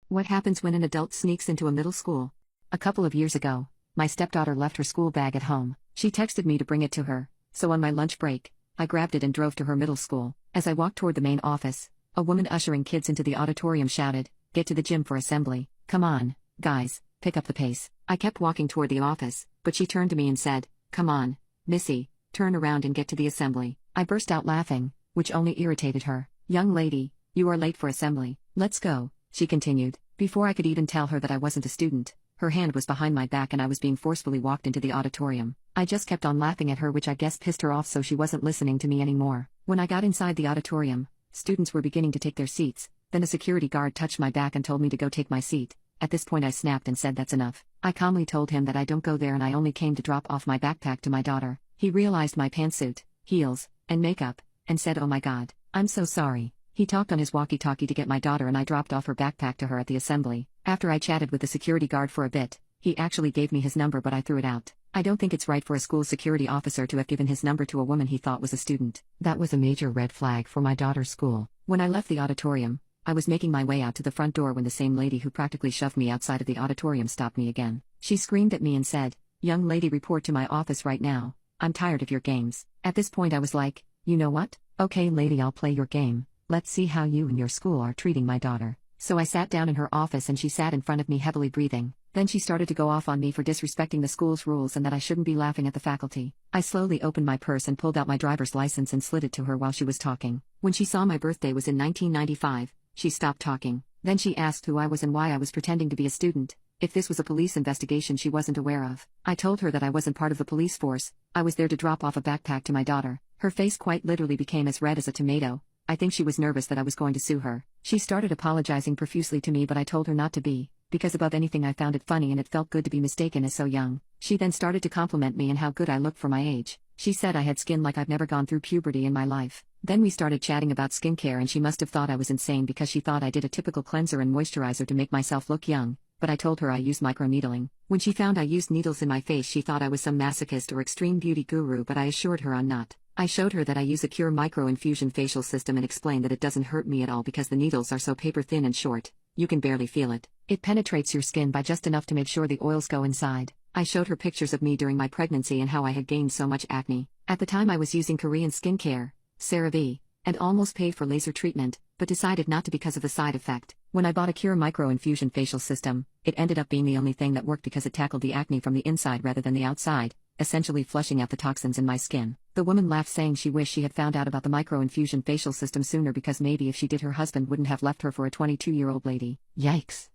What happens when an adult sneaks into a middle school? A couple of years ago, my stepdaughter left her school bag at home. She texted me to bring it to her, so on my lunch break, I grabbed it and drove to her middle school. As I walked toward the main office, a woman ushering kids into the auditorium shouted, "Get to the gym for assembly. Come on, guys, pick up the pace." I kept walking toward the office, but she turned to me and said, "Come on, Missy, turn around and get to the assembly." I burst out laughing, which only irritated her. "Young lady, you are late for assembly. Let's go," she continued. Before I could even tell her that I wasn't a student, her hand was behind my back and I was being forcefully walked into the auditorium. I just kept on laughing at her, which I guess pissed her off, so she wasn't listening to me anymore. When I got inside the auditorium, students were beginning to take their seats, then a security guard touched my back and told me to go take my seat. At this point I snapped and said that's enough. I calmly told him that I don't go there and I only came to drop off my backpack to my daughter. He realized my pantsuit, heels, and makeup, and said, "Oh my god, I'm so sorry." He talked on his walkie-talkie to get my daughter and I dropped off her backpack to her at the assembly. After I chatted with the security guard for a bit, he actually gave me his number, but I threw it out. I don't think it's right for a school security officer to have given his number to a woman he thought was a student. That was a major red flag for my daughter's school. When I left the auditorium, I was making my way out to the front door when the same lady who practically shoved me outside of the auditorium stopped me again. She screamed at me and said, "Young lady, report to my office right now. I'm tired of your games." At this point I was like, "You know what? Okay lady, I'll play your game. Let's see how you and your school are treating my daughter." So I sat down in her office and she sat in front of me heavily breathing. Then she started to go off on me for disrespecting the school's rules and that I shouldn't be laughing at the faculty. I slowly opened my purse and pulled out my driver's license and slid it to her while she was talking. When she saw my birthday was in 1995, she stopped talking. Then she asked who I was and why I was pretending to be a student, if this was a police investigation she wasn't aware of. I told her that I wasn't part of the police force, I was there to drop off a backpack to my daughter. Her face quite literally became as red as a tomato. I think she was nervous that I was going to sue her. She started apologizing profusely to me, but I told her not to be, because above anything I found it funny and it felt good to be mistaken as so young. She then started to compliment me and how good I looked for my age. She said I had skin like I've never gone through puberty in my life. Then we started chatting about skincare and she must have thought I was insane because she thought I did a typical cleanser and moisturizer to make myself look young, but I told her I used microneedling. When she found I used needles in my face she thought I was some masochist or extreme beauty guru, but I assured her I'm not. I showed her that I use a Cure micro-infusion facial system and explained that it doesn't hurt me at all because the needles are so paper thin and short, you can barely feel it. It penetrates your skin by just enough to make sure the oils go inside. I showed her pictures of me during my pregnancy and how I had gained so much acne. At the time I was using Korean skincare, CeraVe, and almost paid for laser treatment, but decided not to because of the side effect. When I bought a Cure micro-infusion facial system, it ended up being the only thing that worked because it tackled the acne from the inside rather than the outside, essentially flushing out the toxins in my skin. The woman laughed, saying she wished she had found out about the micro-infusion facial system sooner because maybe if she did her husband wouldn't have left her for a 22-year-old lady. Yikes.